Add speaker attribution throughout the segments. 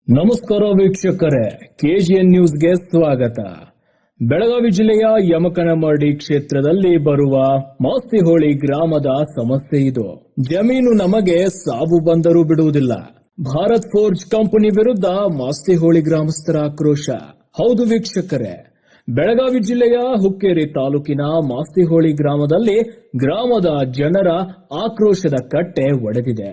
Speaker 1: ನಮಸ್ಕಾರ ವೀಕ್ಷಕರೇ, ಕೆಜಿಎನ್ ನ್ಯೂಸ್ಗೆ ಸ್ವಾಗತ. ಬೆಳಗಾವಿ ಜಿಲ್ಲೆಯ ಯಮಕನಮರಡಿ ಕ್ಷೇತ್ರದಲ್ಲಿ ಬರುವ ಮಾಸ್ತಿಹೊಳಿ ಗ್ರಾಮದ ಸಮಸ್ಯೆ ಇದು. ಜಮೀನು ನಮಗೆ ಸಾವು ಬಂದರೂ ಬಿಡುವುದಿಲ್ಲ. ಭಾರತ್ ಫೋರ್ಜ್ ಕಂಪನಿ ವಿರುದ್ಧ ಮಾಸ್ತಿಹೊಳಿ ಗ್ರಾಮಸ್ಥರ ಆಕ್ರೋಶ. ಹೌದು ವೀಕ್ಷಕರೇ, ಬೆಳಗಾವಿ ಜಿಲ್ಲೆಯ ಹುಕ್ಕೇರಿ ತಾಲೂಕಿನ ಮಾಸ್ತಿಹೊಳಿ ಗ್ರಾಮದಲ್ಲಿ ಗ್ರಾಮದ ಜನರ ಆಕ್ರೋಶದ ಕಟ್ಟೆ ಒಡೆದಿದೆ.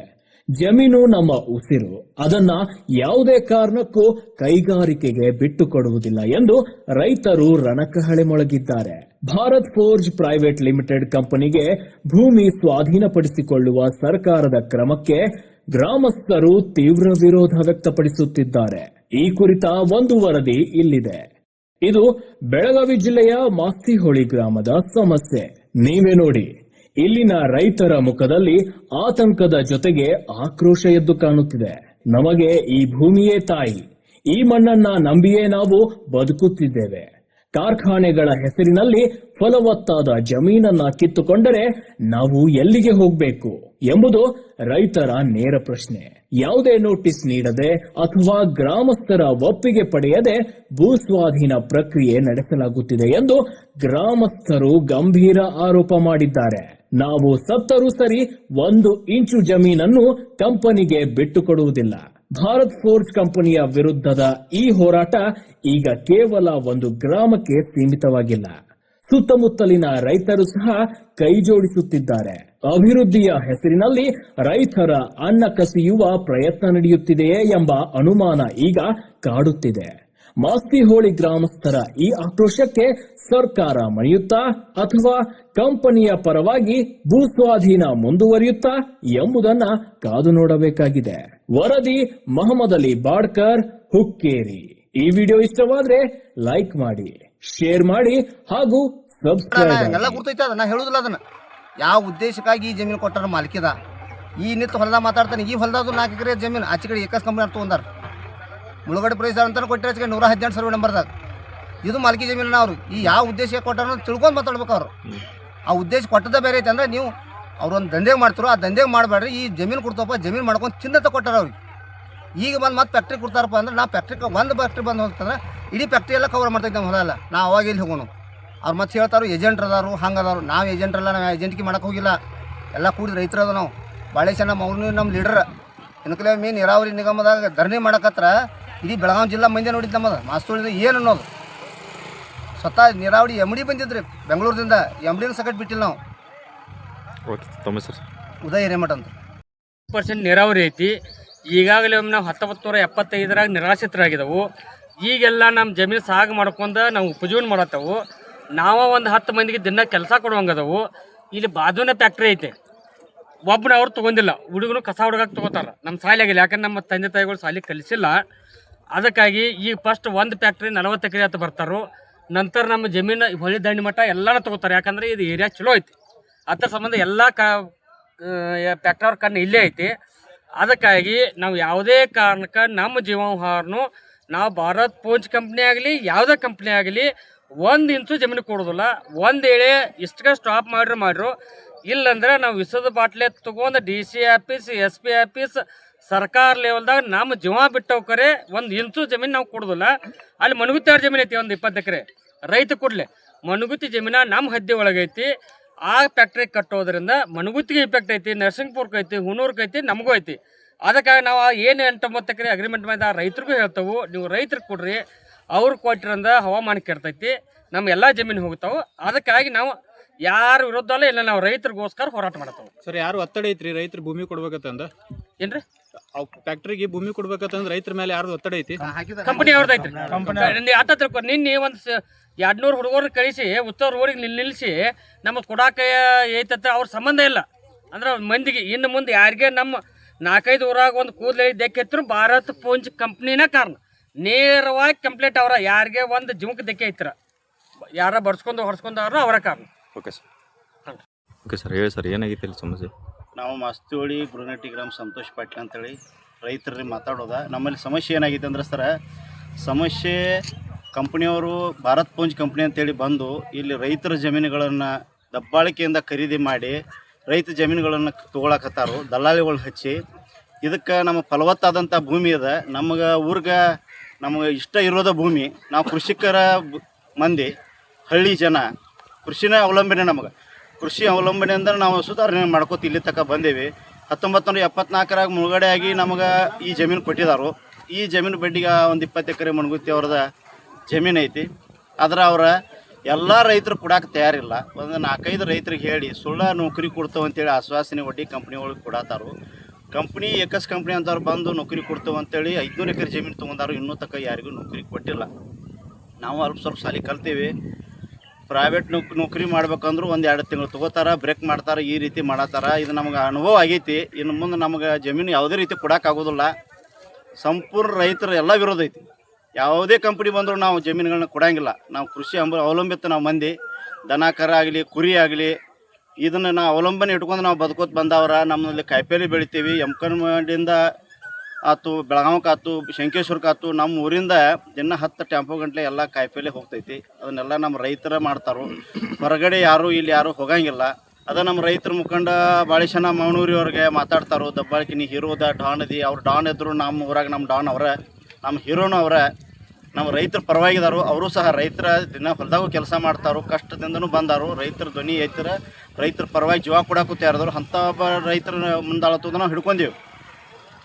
Speaker 1: ಜಮೀನು ನಮ್ಮ ಉಸಿರು, ಅದನ್ನ ಯಾವುದೇ ಕಾರಣಕ್ಕೂ ಕೈಗಾರಿಕೆಗೆ ಬಿಟ್ಟು ಕೊಡುವುದಿಲ್ಲ ಎಂದು ರೈತರು ರಣಕಹಳೆ ಮೊಳಗಿದ್ದಾರೆ. ಭಾರತ್ ಫೋರ್ಜ್ ಪ್ರೈವೇಟ್ ಲಿಮಿಟೆಡ್ ಕಂಪನಿಗೆ ಭೂಮಿ ಸ್ವಾಧೀನಪಡಿಸಿಕೊಳ್ಳುವ ಸರ್ಕಾರದ ಕ್ರಮಕ್ಕೆ ಗ್ರಾಮಸ್ಥರು ತೀವ್ರ ವಿರೋಧ ವ್ಯಕ್ತಪಡಿಸುತ್ತಿದ್ದಾರೆ. ಈ ಕುರಿತ ಒಂದು ವರದಿ ಇಲ್ಲಿದೆ. ಇದು ಬೆಳಗಾವಿ ಜಿಲ್ಲೆಯ ಮಾಸ್ತಿಹೊಳಿ ಗ್ರಾಮದ ಸಮಸ್ಯೆ. ನೀವೇ ನೋಡಿ, ಇಲ್ಲಿನ ರೈತರ ಮುಖದಲ್ಲಿ ಆತಂಕದ ಜೊತೆಗೆ ಆಕ್ರೋಶ ಎದ್ದು ಕಾಣುತ್ತಿದೆ. ನಮಗೆ ಈ ಭೂಮಿಯೇ ತಾಯಿ, ಈ ಮಣ್ಣನ್ನ ನಂಬಿಯೇ ನಾವು ಬದುಕುತ್ತಿದ್ದೇವೆ. ಕಾರ್ಖಾನೆಗಳ ಹೆಸರಿನಲ್ಲಿ ಫಲವತ್ತಾದ ಜಮೀನನ್ನ ಕಿತ್ತುಕೊಂಡರೆ ನಾವು ಎಲ್ಲಿಗೆ ಹೋಗಬೇಕು ಎಂಬುದು ರೈತರ ನೇರ ಪ್ರಶ್ನೆ. ಯಾವುದೇ ನೋಟಿಸ್ ನೀಡದೆ ಅಥವಾ ಗ್ರಾಮಸ್ಥರ ಒಪ್ಪಿಗೆ ಪಡೆಯದೆ ಭೂಸ್ವಾಧೀನ ಪ್ರಕ್ರಿಯೆ ನಡೆಸಲಾಗುತ್ತಿದೆ ಎಂದು ಗ್ರಾಮಸ್ಥರು ಗಂಭೀರ ಆರೋಪ ಮಾಡಿದ್ದಾರೆ. ನಾವು ಸತ್ತರೂ ಸರಿ 1 ಇಂಚು ಜಮೀನನ್ನು ಕಂಪನಿಗೆ ಬಿಟ್ಟುಕೊಡುವುದಿಲ್ಲ. ಭಾರತ್ ಫೋರ್ಜ್ ಕಂಪನಿಯ ವಿರುದ್ಧದ ಈ ಹೋರಾಟ ಈಗ ಕೇವಲ ಒಂದು ಗ್ರಾಮಕ್ಕೆ ಸೀಮಿತವಾಗಿಲ್ಲ. ಸುತ್ತಮುತ್ತಲಿನ ರೈತರು ಸಹ ಕೈ ಜೋಡಿಸುತ್ತಿದ್ದಾರೆ. ಅಭಿವೃದ್ಧಿಯ ಹೆಸರಿನಲ್ಲಿ ರೈತರ ಅನ್ನ ಕಸಿಯುವ ಪ್ರಯತ್ನ ನಡೆಯುತ್ತಿದೆಯೇ ಎಂಬ ಅನುಮಾನ ಈಗ ಕಾಡುತ್ತಿದೆ. ಮಾಸ್ತಿಹೊಳಿ ಗ್ರಾಮಸ್ಥರ ಈ ಆಕ್ರೋಶಕ್ಕೆ ಸರ್ಕಾರ ಮಣಿಯುತ್ತಾ ಅಥವಾ ಕಂಪನಿಯ ಪರವಾಗಿ ಭೂಸ್ವಾಧೀನ ಮುಂದುವರಿಯುತ್ತಾ ಎಂಬುದನ್ನ ಕಾದು ನೋಡಬೇಕಾಗಿದೆ. ವರದಿ ಮಹಮ್ಮದ್ ಅಲಿ ಬಾಡ್ಕರ್, ಹುಕ್ಕೇರಿ. ಈ ವಿಡಿಯೋ ಇಷ್ಟವಾದ್ರೆ ಲೈಕ್ ಮಾಡಿ, ಶೇರ್ ಮಾಡಿ ಹಾಗೂ ಸಬ್ಸ್ಕ್ರೈಬ್.
Speaker 2: ಎಲ್ಲ ಗುರ್ತೈತೆ, ನಾ ಹೇಳುದಿಲ್ಲ ಅದನ್ನ ಯಾವ ಉದ್ದೇಶಕ್ಕಾಗಿ ಈ ಜಮೀನು ಕೊಟ್ಟಾರ ಮಾಲಕಿದ. ಈ ನಿಂತು ಹೊಲದಾಗ ಮಾತಾಡ್ತಾನೆ, ಈ ಹೊಲದಾದ್ರು 4 ಎಕರೆ ಜಮೀನು ಆಚೆ ಕಡೆ ಏಕಸ್ ಕಂಪನಿ ತಗೊಂಡಾರ. ಮುಳುಗಡೆ ಪ್ರೈಸ್ ಅಂತ ಕೊಟ್ಟರೆ 118 ಸರ್ವೆ ನಂಬರ್ದಾಗ ಇದು ಮಾಲಕಿ ಜಮೀನು. ಅವರು ಈ ಯಾವ ಉದ್ದೇಶಕ್ಕೆ ಕೊಟ್ಟಾರ ತಿಳ್ಕೊಂಡು ಮಾತಾಡ್ಬೇಕು. ಅವರು ಆ ಉದ್ದೇಶ ಕೊಟ್ಟದ ಬೇರೆ ಐತೆ ಅಂದ್ರೆ ನೀವು ಅವ್ರೊಂದು ದಂಧೆಗೆ ಮಾಡ್ತಾರೋ ಆ ದಂಧೆಗೆ ಮಾಡಬೇಡ್ರಿ. ಈ ಜಮೀನು ಕೊಡ್ತಪ್ಪ, ಜಮೀನು ಮಾಡ್ಕೊಂಡು ಚಿನ್ನತ ಕೊಟ್ಟಾರ ಅವ್ರಿಗೆ. ಈಗ ಬಂದು ಮತ್ತೆ ಫ್ಯಾಕ್ಟ್ರಿ ಕೊಡ್ತಾರಪ್ಪ ಅಂದ್ರೆ ನಾವು ಫ್ಯಾಕ್ಟ್ರಿಗೆ ಒಂದು ಫ್ಯಾಕ್ಟ್ರಿ ಬಂದು ಹೋಗ್ತಂದ್ರೆ ಇಡೀ ಫ್ಯಾಕ್ಟ್ರಿ ಎಲ್ಲ ಕವರ್ ಮಾಡ್ತೈತೆ ನಮ್ಮ ಹೊಲ ಎಲ್ಲ. ನಾವು ಅವಾಗ ಎಲ್ಲಿ ಹೋಗೋಣ? ಅವ್ರು ಮತ್ತೆ ಹೇಳ್ತಾರೋ ಏಜೆಂಟ್ ಅದಾರು, ಹಂಗೆ ಅದಾರು. ನಾವು ಏಜೆಂಟ್ರಲ್ಲ, ನಾವು ಏಜೆಂಟ್ಗೆ ಮಾಡೋಕೆ ಹೋಗಿಲ್ಲ. ಎಲ್ಲ ಕೂಡಿದ ರೈತರು ಅದ. ನಾವು ಬಾಳೇಶ ನಮ್ಮ ಲೀಡರ್ ಇನ್ಕಲೇ ಮೀನು ನೀರಾವರಿ ನಿಗಮದಾಗ ಧರಣಿ ಮಾಡಕತ್ರ ಇಡೀ ಬೆಳಗಾವಿ ಜಿಲ್ಲಾ ಮಂದಿ ನೋಡಿದ್ದು ನಮ್ಮದು. ಮಾಸ್ತೋಳಿದ ಏನು ಅನ್ನೋದು ಸ್ವತಃ ನೀರಾವರಿ ಎಮ್ ಡಿ ಬಂದಿದ್ರಿ ಬೆಂಗಳೂರಿಂದ. ಎಮ್ ಡಿನ ಸಕಟ್ ಬಿಟ್ಟಿಲ್ಲ ನಾವು. ಉದಯ ಹಿರೇಮಠ ಅಂತ
Speaker 3: 100% ನೀರಾವರಿ ಐತಿ. ಈಗಾಗಲೇ ನಾವು 1975ರಾಗ ನಿರಾಶ್ರಿತರಾಗಿದ್ದೆವು. ಈಗೆಲ್ಲ ನಮ್ಮ ಜಮೀನು ಸಾಗ ಮಾಡ್ಕೊಂಡು ನಾವು ಉಪಜೀವನ ಮಾಡತ್ತವು. ನಾವು ಒಂದು 10 ಮಂದಿಗೆ ದಿನ ಕೆಲಸ ಕೊಡುವಂಗದವು. ಇಲ್ಲಿ ಬಾಜುನೇ ಫ್ಯಾಕ್ಟ್ರಿ ಐತೆ. ಒಬ್ಬನ ಅವ್ರು ತೊಗೊಂಡಿಲ್ಲ, ಹುಡುಗನು ಕಸ ಹುಡುಗಕ್ಕೆ ತೊಗೋತಾರ. ನಮ್ಮ ಶಾಲೆಗಿಲ್ಲ, ಯಾಕಂದ್ರೆ ನಮ್ಮ ತಂದೆ ತಾಯಿಗಳು ಶಾಲೆ ಕಲಿಸಿಲ್ಲ. ಅದಕ್ಕಾಗಿ ಈಗ ಫಸ್ಟ್ ಒಂದು ಫ್ಯಾಕ್ಟ್ರಿ 40 ಎಕರೆ ಅಂತ ಬರ್ತಾರೋ. ನಂತರ ನಮ್ಮ ಜಮೀನು ಹೊಳಿ ದಂಡಿ ಮಟ್ಟ ಎಲ್ಲನೂ ತೊಗೋತಾರೆ. ಯಾಕಂದ್ರೆ ಇದು ಏರಿಯಾ ಚಲೋ ಐತಿ. ಅದರ ಸಂಬಂಧ ಎಲ್ಲ ಫ್ಯಾಕ್ಟ್ರಿ ಅವ್ರ ಕಣ್ಣು ಇಲ್ಲೇ ಐತಿ. ಅದಕ್ಕಾಗಿ ನಾವು ಯಾವುದೇ ಕಾರಣಕ್ಕೆ ನಮ್ಮ ಜೀವನಹಾರನು ನಾವು ಭಾರತ್ ಫೋರ್ಜ್ ಕಂಪ್ನಿ ಆಗಲಿ ಯಾವುದೇ ಕಂಪ್ನಿ ಆಗಲಿ 1 ಇಂಚು ಜಮೀನು ಕೊಡೋದಿಲ್ಲ. ಒಂದು ವೇಳೆ ಇಷ್ಟಕ್ಕೆ ಸ್ಟಾಪ್ ಮಾಡ್ರು ಇಲ್ಲಂದ್ರೆ ನಾವು ವಿಸದ ಬಾಟ್ಲೆ ತೊಗೊಂಡು DC ಆಫೀಸ್, SP ಆಫೀಸ್, ಸರ್ಕಾರ ಲೆವೆಲ್ದಾಗ ನಮ್ಮ ಜೀವ ಬಿಟ್ಟವ್ಕರೆ 1 ಇಂಚು ಜಮೀನು ನಾವು ಕೊಡೋದಿಲ್ಲ. ಅಲ್ಲಿ ಮಣಗುತ್ತಿ ಜಮೀನು ಐತಿ, ಒಂದು 20 ಎಕರೆ ರೈತ ಕೊಡಲೆ. ಮಣಗುತ್ತಿ ಜಮೀನ ನಮ್ಮ ಹದ್ದಿ ಒಳಗೈತಿ. ಆ ಫ್ಯಾಕ್ಟ್ರಿ ಕಟ್ಟೋದ್ರಿಂದ ಮಣಗುತ್ತಿಗೆ ಇಫೆಕ್ಟ್ ಐತಿ, ನರಸಿಂಗಪುರಕ್ಕೆ ಐತಿ, ಹುಣೂರ್ಗೆ ಐತಿ, ನಮಗೂ ಐತಿ. ಅದಕ್ಕಾಗಿ ನಾವು ಏನು 8-9 ಎಕರೆ ಅಗ್ರಿಮೆಂಟ್ ಮಾಡಿದ ರೈತರಿಗೂ ಹೇಳ್ತೇವೆ, ನೀವು ರೈತರಿಗೆ ಕೊಡ್ರಿ. ಅವ್ರು ಕೊಟ್ಟಿರಂದ ಹವಾಮಾನ ಕೆಡ್ತೈತಿ, ನಮ್ಮ ಎಲ್ಲ ಜಮೀನು ಹೋಗ್ತಾವೆ. ಅದಕ್ಕಾಗಿ ನಾವು ಯಾರ ವಿರುದ್ಧ ಅಲ್ಲ, ಇಲ್ಲ ನಾವು ರೈತರಿಗೋಸ್ಕರ ಹೋರಾಟ ಮಾಡ್ತಾವೆ.
Speaker 4: ಸರ್, ಯಾರು ಒತ್ತಡ ಐತ್ರಿ ರೈತರು ಭೂಮಿ ಕೊಡ್ಬೇಕಂದ?
Speaker 3: ಏನ್ರಿ
Speaker 4: ಫ್ಯಾಕ್ಟ್ರಿಗೆ ಭೂಮಿ ಕೊಡ್ಬೇಕಂದ್ರೆ ರೈತರ ಮೇಲೆ ಯಾರ್ದು ಒತ್ತಡ ಐತಿ?
Speaker 3: ಕಂಪನಿ ಅವ್ರದ್ದು ಐತ್ರಿ. ಆತ ತಿಳ್ಕೊ, ನಿನ್ನೆ ಒಂದು 200 ಹುಡುಗರನ್ನ ಕಳಿಸಿ ಉತ್ತರ ರೋಡಿಗೆ ನಿಲ್ಲಿಸಿ ನಮಗೆ ಕೊಡಾಕ ಐತತ್ತ ಅವ್ರ ಸಂಬಂಧ ಇಲ್ಲ. ಅಂದ್ರೆ ಮಂದಿಗೆ ಇನ್ನು ಮುಂದೆ ಯಾರಿಗೆ ನಮ್ಮ 4-5 ಊರಾಗ ಒಂದು ಕೂದಲು ದೆಕ್ಕೆತ್ತರು ಭಾರತ್ ಫೋರ್ಜ್ ಕಂಪ್ನಿನ ಕಾರಣ. ನೇರವಾಗಿ ಕಂಪ್ಲೇಂಟ್ ಅವರ ಯಾರಿಗೆ ಒಂದು ಜೀವಕ್ಕೆ ದೆಕ್ಕೆ ಐತ್ರ ಯಾರ ಹೊಡ್ಸ್ಕೊಂಡು ಅವ್ರ ಅವರ ಕಾರಣ.
Speaker 4: ಓಕೆ ಸರ್, ಹೇಳಿ ಸರ್, ಏನಾಗಿತ್ತು ಇಲ್ಲಿ ಸಮಸ್ಯೆ?
Speaker 5: ನಾವು ಮಾಸ್ತಿಹೊಳಿ ಗುರುನಟ್ಟಿ ಗ್ರಾಮ ಸಂತೋಷ್ ಪಾಟೀಲ್ ಅಂತೇಳಿ ರೈತರಿಗೆ ಮಾತಾಡೋದ. ನಮ್ಮಲ್ಲಿ ಸಮಸ್ಯೆ ಏನಾಗಿದೆ ಅಂದ್ರೆ ಸರ, ಸಮಸ್ಯೆ ಕಂಪ್ನಿಯವರು ಭಾರತ್ ಫೋರ್ಜ್ ಕಂಪ್ನಿ ಅಂತೇಳಿ ಬಂದು ಇಲ್ಲಿ ರೈತರ ಜಮೀನುಗಳನ್ನು ದಬ್ಬಾಳಿಕೆಯಿಂದ ಖರೀದಿ ಮಾಡಿ ರೈತ ಜಮೀನುಗಳನ್ನು ತೊಗೊಳಕತ್ತಾರು ದಲ್ಲಾಳಿಗಳು ಹಚ್ಚಿ. ಇದಕ್ಕೆ ನಮ್ಮ ಫಲವತ್ತಾದಂಥ ಭೂಮಿ ಅದ. ನಮಗೆ ಊರಿಗೆ ನಮಗೆ ಇಷ್ಟ ಇರೋದ ಭೂಮಿ. ನಾವು ಕೃಷಿಕರ ಮಂದಿ, ಹಳ್ಳಿ ಜನ, ಕೃಷಿನೇ ಅವಲಂಬನೆ. ನಮಗೆ ಕೃಷಿ ಅವಲಂಬನೆಯಿಂದ ನಾವು ಸುಧಾರಣೆ ಮಾಡ್ಕೋತ ಇಲ್ಲಿ ತನಕ ಬಂದೇವಿ. 1974 ಮುಳುಗಡೆ ಆಗಿ ನಮಗೆ ಈ ಜಮೀನು ಕೊಟ್ಟಿದ್ದಾರೆ. ಈ ಜಮೀನು ಬಡ್ಡಿಗೆ ಒಂದು 20 ಎಕರೆ ಮಣಗುತ್ತಿ ಅವ್ರದ ಜಮೀನು ಐತಿ. ಆದ್ರೆ ಅವರ ಎಲ್ಲ ರೈತರು ಕೊಡಕ್ಕೆ ತಯಾರಿಲ್ಲ. ಒಂದು 4-5 ರೈತರಿಗೆ ಹೇಳಿ ಸುಳ್ಳ ನೌಕರಿ ಕೊಡ್ತಾವೆ ಅಂತೇಳಿ ಆಶ್ವಾಸನೆ ಒಡ್ಡಿ ಕಂಪ್ನಿಗಳಿಗೆ ಕೊಡತ್ತಾರು. ಕಂಪ್ನಿ ಎಕಸ್ ಕಂಪ್ನಿ ಅಂತವ್ರು ಬಂದು ನೌಕರಿ ಕೊಡ್ತೇವೆ ಅಂತೇಳಿ 500 ಎಕರೆ ಜಮೀನು ತೊಗೊಂಡಾರು. ಇನ್ನೂ ತನಕ ಯಾರಿಗೂ ನೌಕರಿ ಕೊಟ್ಟಿಲ್ಲ. ನಾವು ಅಲ್ಪ ಸ್ವಲ್ಪ ಸಾಲಿ ಕಲ್ತೀವಿ. ಪ್ರೈವೇಟ್ ನೌಕರಿ ಮಾಡ್ಬೇಕಂದ್ರೂ 1-2 ತಿಂಗಳು ತೊಗೋತಾರೆ, ಬ್ರೇಕ್ ಮಾಡ್ತಾರೆ, ಈ ರೀತಿ ಮಾಡತ್ತಾರ. ಇದು ನಮಗೆ ಅನುಭವ ಆಗೈತಿ. ಇನ್ನು ಮುಂದೆ ನಮಗೆ ಜಮೀನು ಯಾವುದೇ ರೀತಿ ಕೊಡೋಕ್ಕಾಗೋದಿಲ್ಲ. ಸಂಪೂರ್ಣ ರೈತರು ಎಲ್ಲ ವಿರೋಧ ಐತಿ. ಯಾವುದೇ ಕಂಪ್ನಿ ಬಂದರೂ ನಾವು ಜಮೀನುಗಳನ್ನ ಕೊಡೋಂಗಿಲ್ಲ. ನಾವು ಕೃಷಿ ಅವಲಂಬಿತ ನಾವು ಮಂದಿ. ದನ ಕರ ಆಗಲಿ, ಕುರಿ ಆಗಲಿ, ಇದನ್ನು ನಾವು ಅವಲಂಬನೆ ಇಟ್ಕೊಂಡು ನಾವು ಬದುಕೋತ ಬಂದವ್ರ. ನಮ್ಮಲ್ಲಿ ಕಾಯಿಪಲ್ಲೆ ಬೆಳಿತೀವಿ. ಯಮಕನಮಡಿಯಿಂದ ಆಯ್ತು, ಬೆಳಗಾವಕ್ಕೆ ಆಯ್ತು, ಶಂಕೇಶ್ವರಕ್ಕೆ ಆಯ್ತು, ನಮ್ಮ ಊರಿಂದ ದಿನ 10 ಟೆಂಪೋ ಗಂಟಲೆ ಎಲ್ಲ ಕಾಯಿಪಲ್ಲೆ ಹೋಗ್ತೈತಿ. ಅದನ್ನೆಲ್ಲ ನಮ್ಮ ರೈತರ ಮಾಡ್ತಾರೆ. ಹೊರಗಡೆ ಇಲ್ಲಿ ಯಾರು ಹೋಗಂಗಿಲ್ಲ. ಅದ ನಮ್ಮ ರೈತರ ಮುಖಂಡ ಬಾಳಿಶನ ಮೌನೂರಿ ಅವ್ರಿಗೆ ಮಾತಾಡ್ತಾರೋ, ದಬ್ಬಾಳಿಕೆ ನೀ ಹೀರೋದ ಡಾನ್ ಅದಿ, ಅವ್ರು ಡಾನ್ ಇದ್ರು ನಮ್ಮ ಊರಾಗ ನಮ್ಮ ಡಾನ್ ಅವರ, ನಮ್ಮ ಹೀರೋನು ಅವರ. ನಮ್ಮ ರೈತರ ಪರವಾಗಿದಾರು. ಅವರು ಸಹ ರೈತರ ದಿನ ಹೊಲದಾಗೂ ಕೆಲಸ ಮಾಡ್ತಾರೋ, ಕಷ್ಟದಿಂದನೂ ಬಂದಾರು. ರೈತರ ಧ್ವನಿ ರೈತರ ಪರವಾಗಿ ಜೀವ ಕೊಡಕ್ಕೂ ತಯಾರದವ್ರು. ಅಂಥ ಒಬ್ಬ ರೈತರ ಮುಂದಾಳತ್ತದ ನಾವು ಹಿಡ್ಕೊಂಡೀವಿ.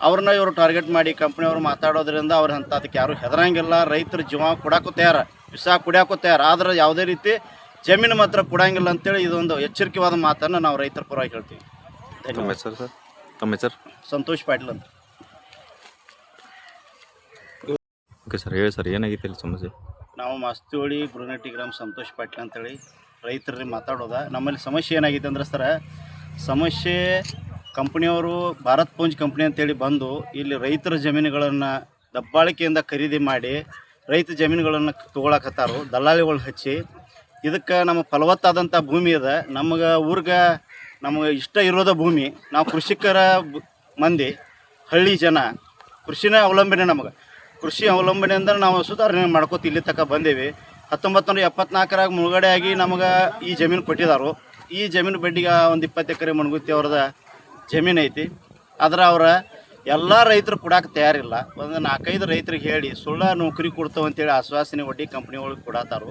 Speaker 5: ಅವ್ರನ್ನ ಇವರು ಟಾರ್ಗೆಟ್ ಮಾಡಿ ಕಂಪ್ನಿಯವರು ಮಾತಾಡೋದ್ರಿಂದ ಅವ್ರು ಅದಕ್ಕೆ ಯಾರು ಹೆದರಂಗಿಲ್ಲ. ರೈತರ ಜೀವ ಕೊಡಕ್ಕೂ ತಯಾರ, ವಿಷ ಕುಡಿಯೋಕ್ಕೂ ತಯಾರ. ಆದ್ರೆ ಯಾವುದೇ ರೀತಿ ಜಮೀನು ಮಾತ್ರ ಕೊಡಂಗಿಲ್ಲ ಅಂತೇಳಿ ಇದೊಂದು ಎಚ್ಚರಿಕೆವಾದ ಮಾತನ್ನು ನಾವು ರೈತರ ಪರವಾಗಿ ಹೇಳ್ತೀವಿ.
Speaker 6: ತಮ್ಮ ಹೆಸರು?
Speaker 5: ಸಂತೋಷ್ ಪಾಟೀಲ್ ಅಂತ.
Speaker 6: ಓಕೆ ಸರ್, ಹೇಳಿ ಸರ್, ಏನಾಗಿತ್ತು ಇಲ್ಲಿ ಸಮಸ್ಯೆ?
Speaker 5: ನಾವು ಮಾಸ್ತಿಹೊಳಿ ಗುರುನಟ್ಟಿ ಗ್ರಾಮ ಸಂತೋಷ್ ಪಾಟೀಲ್ ಅಂತೇಳಿ ರೈತರಿಗೆ ಮಾತಾಡೋದ. ನಮ್ಮಲ್ಲಿ ಸಮಸ್ಯೆ ಏನಾಗಿದೆ ಅಂದ್ರೆ ಸರ, ಸಮಸ್ಯೆ ಕಂಪ್ನಿಯವರು ಭಾರತ್ ಪೂಂಜ್ ಕಂಪ್ನಿ ಅಂತೇಳಿ ಬಂದು ಇಲ್ಲಿ ರೈತರ ಜಮೀನುಗಳನ್ನು ದಬ್ಬಾಳಿಕೆಯಿಂದ ಖರೀದಿ ಮಾಡಿ ರೈತ ಜಮೀನುಗಳನ್ನು ತೊಗೊಳಕತ್ತಾರು ದಲ್ಲಾಳಿಗಳು ಹಚ್ಚಿ. ಇದಕ್ಕೆ ನಮ್ಮ ಫಲವತ್ತಾದಂಥ ಭೂಮಿ ಅದ. ನಮಗೆ ಊರಿಗೆ ನಮಗೆ ಇಷ್ಟ ಇರೋದ ಭೂಮಿ. ನಾವು ಕೃಷಿಕರ ಮಂದಿ, ಹಳ್ಳಿ ಜನ, ಕೃಷಿನೇ ಅವಲಂಬನೆ. ನಮಗೆ ಕೃಷಿ ಅವಲಂಬನೆಯಿಂದ ನಾವು ಸುಧಾರಣೆ ಮಾಡ್ಕೋತ ಇಲ್ಲಿ ತನಕ ಬಂದೇವಿ. 1974 ಮುಳುಗಡೆ ಆಗಿ ನಮಗೆ ಈ ಜಮೀನು ಕೊಟ್ಟಿದ್ದಾರೆ. ಈ ಜಮೀನು ಬಡ್ಡಿಗೆ ಒಂದು 20 ಎಕರೆ ಮಣಗುತ್ತಿ ಅವ್ರದ ಜಮೀನು ಐತಿ. ಆದ್ರೆ ಅವರ ಎಲ್ಲ ರೈತರು ಕೊಡಕ್ಕೆ ತಯಾರಿಲ್ಲ. ಒಂದು 4-5 ರೈತರಿಗೆ ಹೇಳಿ ಸುಳ್ಳ ನೌಕರಿ ಕೊಡ್ತೇವೆ ಅಂತೇಳಿ ಆಶ್ವಾಸನೆ ಒಡ್ಡಿ ಕಂಪ್ನಿಗಳಿಗೆ ಕೊಡತ್ತಾರು.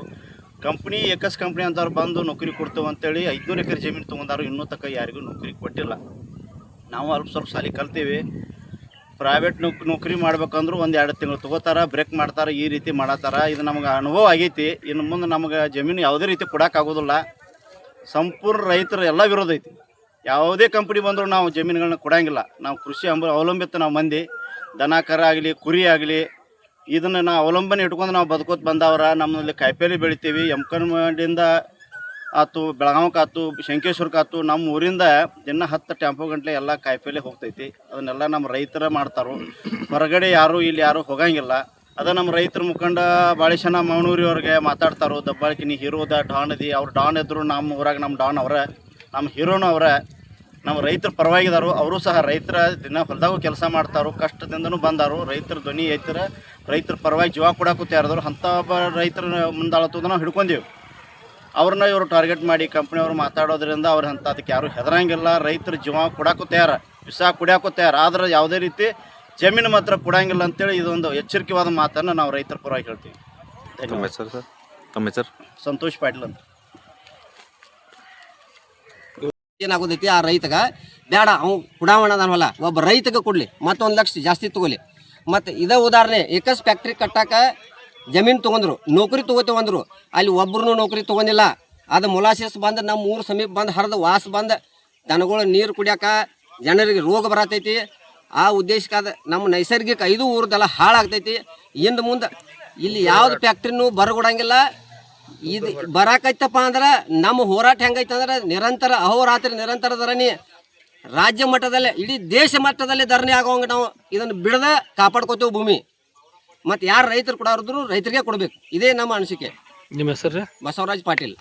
Speaker 5: ಕಂಪ್ನಿ ಎಕಸ್ ಕಂಪ್ನಿ ಅಂತವ್ರು ಬಂದು ನೌಕರಿ ಕೊಡ್ತೇವೆ ಅಂತೇಳಿ 500 ಎಕರೆ ಜಮೀನು ತೊಗೊಂಡಾರು. ಇನ್ನೂ ತನಕ ಯಾರಿಗೂ ನೌಕರಿ ಕೊಟ್ಟಿಲ್ಲ. ನಾವು ಅಲ್ಪ ಸ್ವಲ್ಪ ಸಾಲಿ ಕಲ್ತೀವಿ. ಪ್ರೈವೇಟ್ ನೌಕರಿ ಮಾಡ್ಬೇಕಂದ್ರೂ 1-2 ತಿಂಗಳು ತೊಗೋತಾರೆ, ಬ್ರೇಕ್ ಮಾಡ್ತಾರೆ, ಈ ರೀತಿ ಮಾಡತ್ತಾರ. ಇದು ನಮಗೆ ಅನುಭವ ಆಗೈತಿ. ಇನ್ನು ಮುಂದೆ ನಮಗೆ ಜಮೀನು ಯಾವುದೇ ರೀತಿ ಕೊಡೋಕ್ಕಾಗೋದಿಲ್ಲ. ಸಂಪೂರ್ಣ ರೈತರು ಎಲ್ಲ ವಿರೋಧ ಐತಿ. ಯಾವುದೇ ಕಂಪ್ನಿ ಬಂದರೂ ನಾವು ಜಮೀನುಗಳನ್ನ ಕೊಡೋಂಗಿಲ್ಲ. ನಾವು ಕೃಷಿ ಅವಲಂಬಿತ ನಾವು ಮಂದಿ. ದನ ಕರ ಆಗಲಿ, ಕುರಿ ಆಗಲಿ, ಇದನ್ನು ನಾವು ಅವಲಂಬನೆ ಇಟ್ಕೊಂಡು ನಾವು ಬದುಕೋತ ಬಂದವ್ರ. ನಮ್ಮಲ್ಲಿ ಕಾಯಿಪಲ್ಲೆ ಬೆಳಿತೀವಿ. ಯಮಕನಮಡಿಯಿಂದ ಆಯ್ತು, ಬೆಳಗಾವಕ್ಕೆ ಆಯ್ತು, ಶಂಕೇಶ್ವರಕ್ಕೆ ಆಯ್ತು, ನಮ್ಮ ಊರಿಂದ ದಿನ 10 ಟೆಂಪೋ ಗಂಟಲೆ ಎಲ್ಲ ಕಾಯಿಪಲ್ಲೆ ಹೋಗ್ತೈತಿ. ಅದನ್ನೆಲ್ಲ ನಮ್ಮ ರೈತರ ಮಾಡ್ತಾರೆ. ಹೊರಗಡೆ ಯಾರು ಹೋಗಂಗಿಲ್ಲ. ಅದ ನಮ್ಮ ರೈತರ ಮುಖಂಡ ಬಾಳಿಶನ ಮೌನೂರಿ ಅವ್ರಿಗೆ ಮಾತಾಡ್ತಾರೋ, ದಬ್ಬಾಳಿಕೆ ನೀ ಹೀರೋದ ಡಾನ್ ಅದಿ, ಅವ್ರು ಡಾನ್ ಇದ್ರು ನಮ್ಮ ಊರಾಗ ನಮ್ಮ ಡಾನ್ ಅವರ, ನಮ್ಮ ಹೀರೋನು ಅವರ. ನಮ್ಮ ರೈತರ ಪರವಾಗಿದಾರು. ಅವರು ಸಹ ರೈತರ ದಿನ ಹೊಲದಾಗೂ ಕೆಲಸ ಮಾಡ್ತಾರೋ, ಕಷ್ಟದಿಂದನೂ ಬಂದಾರು. ರೈತರ ಧ್ವನಿ ರೈತರ ಪರವಾಗಿ ಜೀವ ಕೊಡಕ್ಕೂ ತಯಾರದವ್ರು. ಅಂಥ ಒಬ್ಬ ರೈತರ ಮುಂದಾಳತ್ತದ ನಾವು ಹಿಡ್ಕೊಂಡೀವಿ. ಅವ್ರನ್ನ ಇವರು ಟಾರ್ಗೆಟ್ ಮಾಡಿ ಕಂಪ್ನಿಯವರು ಮಾತಾಡೋದ್ರಿಂದ ಅವ್ರು ಅದಕ್ಕೆ ಯಾರು ಹೆದರಂಗಿಲ್ಲ. ರೈತರ ಜೀವ ಕೊಡಕ್ಕೂ ತಯಾರ, ವಿಷ ಕುಡಿಯೋಕ್ಕೂ ತಯಾರ. ಆದ್ರೆ ಯಾವುದೇ ರೀತಿ ಜಮೀನು ಮಾತ್ರ ಕೊಡಂಗಿಲ್ಲ ಅಂತೇಳಿ ಇದೊಂದು ಎಚ್ಚರಿಕೆವಾದ ಮಾತನ್ನು ನಾವು ರೈತರ ಪರವಾಗಿ ಹೇಳ್ತೀವಿ.
Speaker 6: ತಮ್ಮ ಹೆಸರು ಸರ್? ತಮ್ಮ ಹೆಸರು?
Speaker 5: ಸಂತೋಷ್ ಪಾಟೀಲ್ ಅಂತ.
Speaker 7: ಏನಾಗೋದೈತಿ, ಆ ರೈತಗ ಬೇಡ ಅವ್ ಕುಡಾವಣ ಹೊಲ ಒಬ್ಬ ರೈತಗೆ ಕೊಡಲಿ, ಮತ್ತು 1 ಲಕ್ಷ ಜಾಸ್ತಿ ತೊಗೊಲಿ. ಮತ್ತು ಇದೇ ಉದಾಹರಣೆ, ಏಕಸ್ ಫ್ಯಾಕ್ಟ್ರಿ ಕಟ್ಟಾಕ ಜಮೀನು ತೊಗೊಂಡ್ರು, ನೌಕರಿ ತೊಗೋತೀವಂದ್ರು, ಅಲ್ಲಿ ಒಬ್ಬರು ನೌಕರಿ ತೊಗೊಂಡಿಲ್ಲ. ಅದು ಮೊಲಾಸಿಸ್ ಬಂದು ನಮ್ಮ ಊರು ಸಮೀಪ ಬಂದು ಹರಿದು ವಾಸ ಬಂದು ದನಗಳು ನೀರು ಕುಡಿಯೋಕೆ ಜನರಿಗೆ ರೋಗ ಬರತೈತಿ. ಆ ಉದ್ದೇಶಕ್ಕಾದ ನಮ್ಮ ನೈಸರ್ಗಿಕ 5 ಊರದೆಲ್ಲ ಹಾಳಾಗ್ತೈತಿ. ಇನ್ನು ಮುಂದೆ ಇಲ್ಲಿ ಯಾವ್ದು ಫ್ಯಾಕ್ಟ್ರಿನೂ ಬರಗೊಡಂಗಿಲ್ಲ. ಇದು ಬರಾಕೈತಪ್ಪ ಅಂದ್ರೆ ನಮ್ಮ ಹೋರಾಟ ಹೆಂಗೈತೆ ಅಂದ್ರೆ ನಿರಂತರ ಅಹೋರಾತ್ರಿ ನಿರಂತರ ಧರಣಿ, ರಾಜ್ಯ ಮಟ್ಟದಲ್ಲೇ ಇಡೀ ದೇಶ ಮಟ್ಟದಲ್ಲಿ ಧರಣಿ ಆಗೋಂಗೆ ನಾವು ಇದನ್ನು ಬಿಡದ ಕಾಪಾಡ್ಕೋತೇವೆ ಭೂಮಿ. ಮತ್ತು ಯಾರು ರೈತರು ಕೊಡೋರಿದ್ರು ರೈತರಿಗೆ ಕೊಡಬೇಕು. ಇದೇ ನಮ್ಮ ಅನಿಸಿಕೆ.
Speaker 4: ನಿಮ್ಮ ಹೆಸರು?
Speaker 7: ಬಸವರಾಜ್ ಪಾಟೀಲ್.